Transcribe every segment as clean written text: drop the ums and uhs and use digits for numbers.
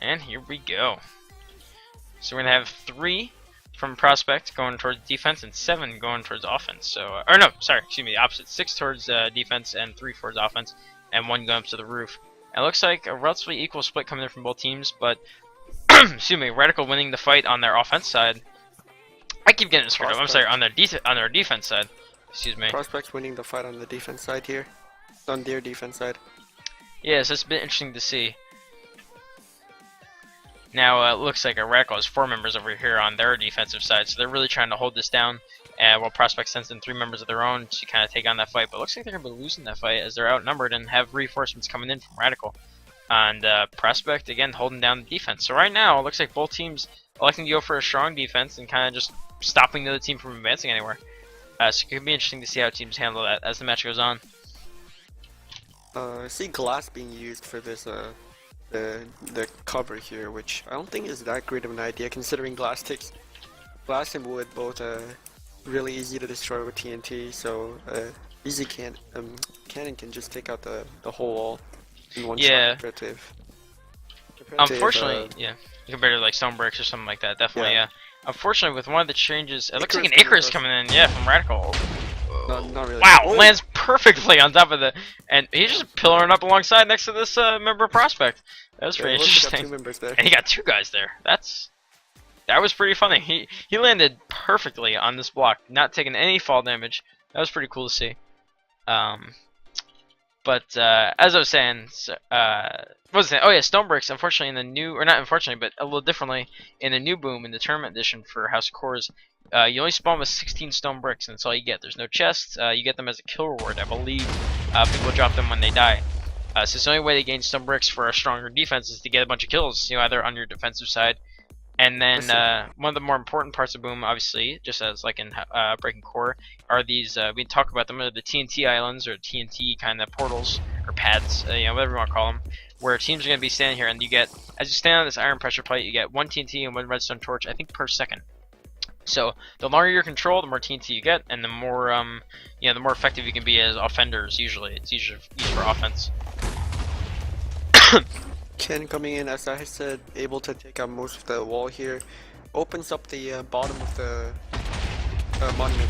And here we go. So we're gonna have 3 from Prospekt going towards defense and 7 going towards offense. So, or no, sorry, excuse me, the opposite. 6 towards defense and 3 towards offense, and 1 going up to the roof. It looks like a relatively equal split coming in from both teams, but excuse me, Radical winning the fight on their offense side. I keep getting screwed up. I'm sorry, on their defense side. Excuse me. Prospekt winning the fight on the defense side here, on their defense side. Yeah, so it's been interesting to see. Now it looks like a Radical has 4 members over here on their defensive side, so they're really trying to hold this down. While Prospekt sends in 3 members of their own to kind of take on that fight, but it looks like they're going to be losing that fight as they're outnumbered and have reinforcements coming in from Radical. And Prospekt again holding down the defense. So right now it looks like both teams electing to go for a strong defense and kind of just stopping the other team from advancing anywhere. So it could be interesting to see how teams handle that as the match goes on. I see glass being used for this the cover here, which I don't think is that great of an idea considering glass and wood both really easy to destroy with TNT. So easy cannon can just take out the whole wall in one shot. Unfortunately, yeah, compared to like stone bricks or something like that, definitely, yeah. Unfortunately, with one of the changes, it looks like an Icarus coming in, yeah, from Radical. Not really. Wow, lands perfectly on top of the, and he's just pillaring up alongside next to this member of Prospekt. That was pretty interesting. 2 members there. And he got 2 guys there. That was pretty funny. He landed perfectly on this block, not taking any fall damage. That was pretty cool to see. But as I was saying, what was it? Oh yeah, stone bricks. Unfortunately, in the new, or not unfortunately, but a little differently in the new boom in the tournament edition for House of Cores, you only spawn with 16 stone bricks, and that's all you get. There's no chests. You get them as a kill reward, I believe. People drop them when they die. So it's the only way to gain stone bricks for a stronger defense is to get a bunch of kills, either on your defensive side. And then one of the more important parts of Boom, obviously, just as like in Breaking Core, are these, we talk about them, are the TNT islands, or TNT kind of portals, or pads, whatever you want to call them, where teams are going to be standing here, and you get, as you stand on this iron pressure plate, you get 1 TNT and 1 redstone torch, I think, per second. So the longer your control, the more TNT you get, and the more, the more effective you can be as offenders. Usually, it's easier used for offense. Cannon coming in, as I said, able to take out most of the wall here, opens up the bottom of the monument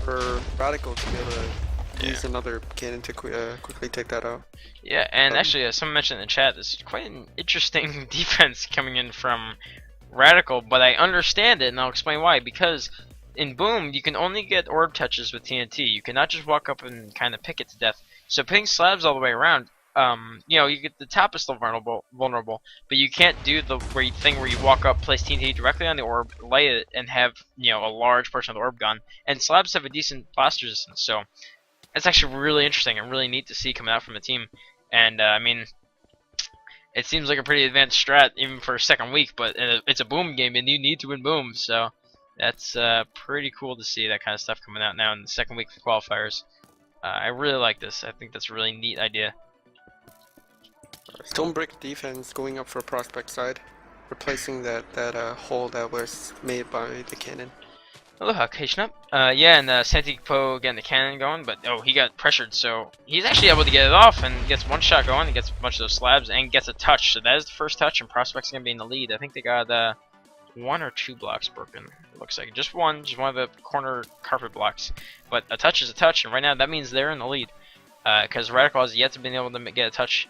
for Radical to be able to use another cannon to quickly take that out. Yeah, and actually, someone mentioned in the chat, this is quite an interesting defense coming in from Radical, but I understand it, and I'll explain why. Because in Boom, you can only get orb touches with TNT. You cannot just walk up and kind of pick it to death. So putting slabs all the way around, you get the top is still vulnerable, but you can't do the thing where you walk up, place TNT directly on the orb, lay it, and have a large portion of the orb gone. And slabs have a decent blast resistance, so it's actually really interesting and really neat to see coming out from the team. And I mean, it seems like a pretty advanced strat even for a second week, but it's a Boom game and you need to win Boom, so that's pretty cool to see that kind of stuff coming out now in the second week of the qualifiers. I really like this. I think that's a really neat idea. Stone brick defense going up for Prospekt side, replacing that hole that was made by the cannon. Hello, HoC up. Yeah, and Santipo getting the cannon going, but he got pressured, so he's actually able to get it off and gets one shot going and gets a bunch of those slabs and gets a touch. So that is the first touch, and Prospekt's gonna be in the lead. I think they got 1 or 2 blocks broken. It looks like just one of the corner carpet blocks. But a touch is a touch, and right now that means they're in the lead because Radical has yet to be able to get a touch.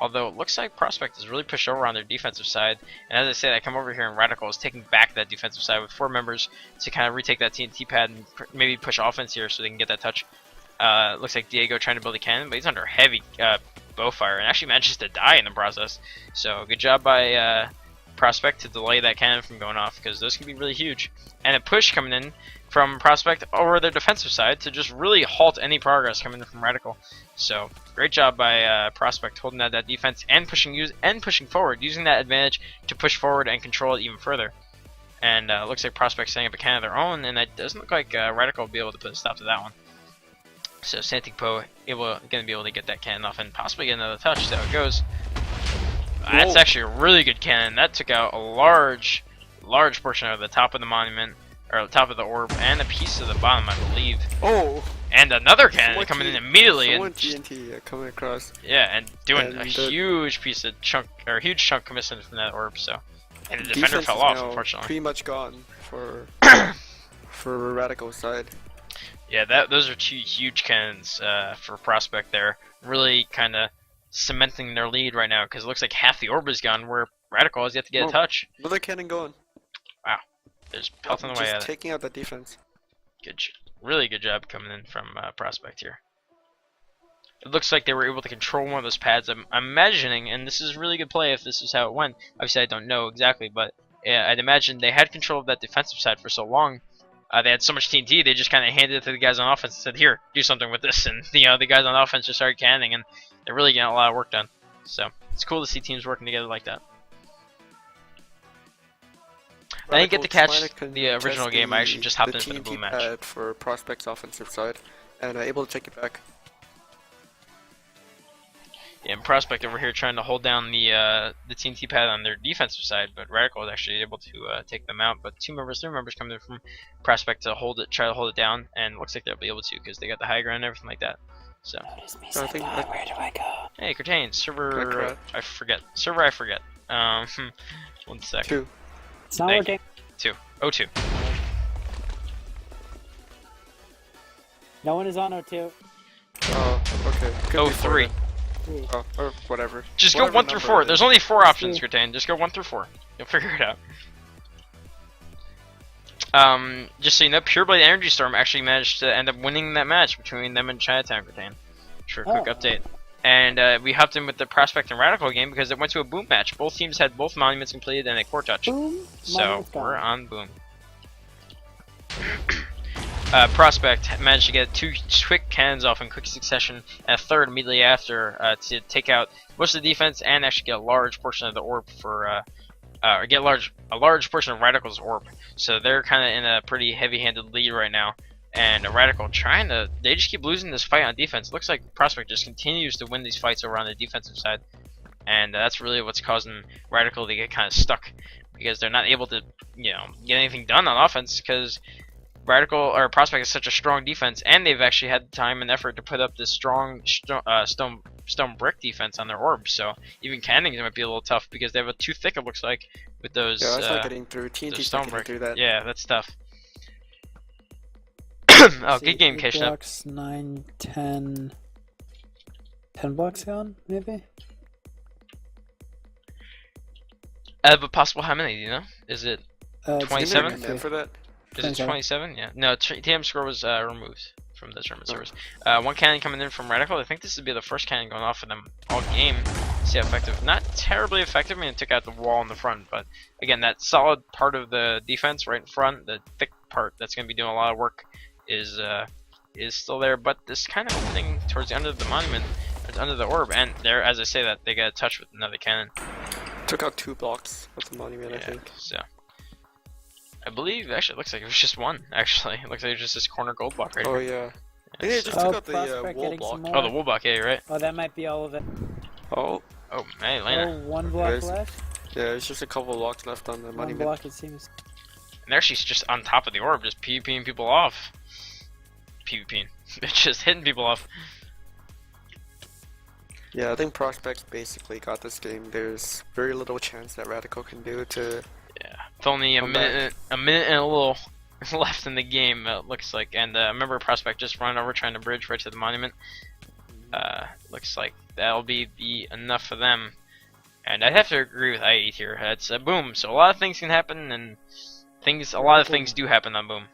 Although it looks like Prospekt is really pushed over on their defensive side, and as I said, I come over here and Radical is taking back that defensive side with 4 members to kind of retake that TNT pad and maybe push offense here so they can get that touch. Looks like Diego trying to build a cannon, but he's under heavy bow fire and actually manages to die in the process. So good job by Prospekt to delay that cannon from going off, because those can be really huge. And a push coming in from Prospekt over their defensive side to just really halt any progress coming in from Radical. So great job by Prospekt holding out that defense and pushing forward, using that advantage to push forward and control it even further. And looks like Prospekt setting up a cannon of their own, and it doesn't look like Radical will be able to put a stop to that one. So Santipo going to be able to get that cannon off and possibly get another touch. So it goes. That's actually a really good cannon. That took out a large portion of the top of the monument, or the top of the orb, and a piece of the bottom, I believe. Oh! And another cannon Someone coming in T- immediately Someone and TNT coming across. yeah, and doing And a the huge piece of chunk or huge chunk missing from that orb. So, and the defender defense fell is off, now unfortunately. pretty much gone for Radical side. Yeah, those are two huge cannons for Prospekt there, really kind of cementing their lead right now because it looks like half the orb is gone, where Radical has yet to get a touch. Another cannon going. Wow, there's Pelt on the way Just at it. taking out that defense. Really good job coming in from Prospekt here. It looks like they were able to control one of those pads. I'm imagining, and this is really good play if this is how it went. Obviously, I don't know exactly, but yeah, I'd imagine they had control of that defensive side for so long. They had so much TNT, they just kind of handed it to the guys on offense and said, "Here, do something with this." And the guys on offense just started canning, and they're really getting a lot of work done. So it's cool to see teams working together like that. I didn't get to catch the original game. I actually just hopped in for the boom match. For Prospect's offensive side, and able to take it back. Yeah, and Prospekt over here trying to hold down the TNT pad on their defensive side, but Radical was actually able to take them out. But 3 members coming in from Prospekt to try to hold it down, and looks like they'll be able to because they got the high ground and everything like that. So. I think where do I go? Hey, Curtain, server. I forget. Server, I forget. 1 sec. 2. It's not working. 2. O2. No one is on O2. Oh, okay. Could be 03. Oh, or whatever. Just Whatever go 1 through number 4. it There's is. only 4 options, Curtain. Just go 1 through 4. You'll figure it out. Just so you know, Pureblade Energy Storm actually managed to end up winning that match between them and Chinatown, Curtain. For a quick update. And we hopped in with the Prospekt and Radical game because it went to a boom match. Both teams had both monuments completed and a core touch. Boom. So we're on boom. Prospekt managed to get 2 quick cannons off in quick succession, and a third immediately after to take out most of the defense and actually get a large portion of the orb for get a large portion of Radical's orb. So they're kind of in a pretty heavy-handed lead right now. And Radical they just keep losing this fight on defense. Looks like Prospekt just continues to win these fights over on the defensive side, and that's really what's causing Radical to get kind of stuck because they're not able to, get anything done on offense because Prospekt is such a strong defense, and they've actually had the time and effort to put up this strong stone brick defense on their orbs. So even canning might be a little tough because they have a too thick. It looks like with those. Yeah, that's not getting through. TNT's not getting through that. Yeah, that's tough. Oh, good game, Keishna. Blocks, 9, 10. 10 blocks gone, maybe? But possible how many, do you know? Is it 27? For that? Is it 27? Yeah. No, TM score was removed from the tournament servers. 1 cannon coming in from Radical. I think this would be the first cannon going off for them all game. See how effective. Not terribly effective. I mean, it took out the wall in the front, but again, that solid part of the defense right in front, the thick part that's going to be doing a lot of work, is still there. But this kind of thing towards the end of the monument, under the orb, and there, as I say that, they got a touch with another cannon. Took out 2 blocks with the monument, Yeah, I think. so. I believe, actually, it looks like it was just 1, actually. It looks like it was just this corner gold block right Oh, here. yeah. I think they just took out the Prospekt wall getting block. some more. Oh, the wool block, yeah, you're right. Oh, that might be all of it. Oh, Oh, man, Elena. Oh, 1 block There's- left. yeah, there's just a couple blocks left on the 1 monument. block, it seems. And there she's just on top of the orb, just PvPing people off. PvPing. Just hitting people off. Yeah, I think Prospects basically got this game. There's very little chance that Radical can do to. Yeah. It's only a minute and a little left in the game, it looks like. And remember, Prospekt just run over trying to bridge right to the monument. Looks like that'll be enough for them. And I'd have to agree with I8 here. It's a boom, so a lot of things can happen, and a lot of things do happen on boom.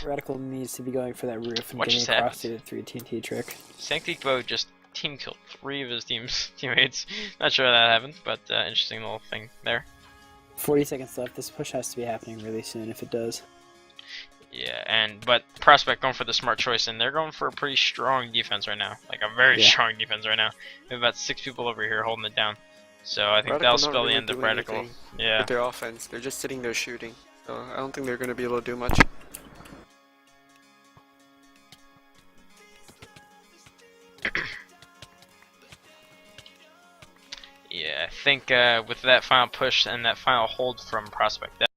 Radical needs to be going for that roof and What getting just across to the 3 TNT trick. Sanctico just team killed 3 of his teammates. Not sure how that happened, but interesting little thing there. 40 seconds left. This push has to be happening really soon if it does. Yeah, but Prospekt going for the smart choice, and they're going for a pretty strong defense right now. Like a very strong defense right now. We have about 6 people over here holding it down. So I think Radical that'll not spell really the end of doing Radical. anything Yeah. With their offense, they're just sitting there shooting. So I don't think they're going to be able to do much. Yeah, I think with that final push and that final hold from Prospekt,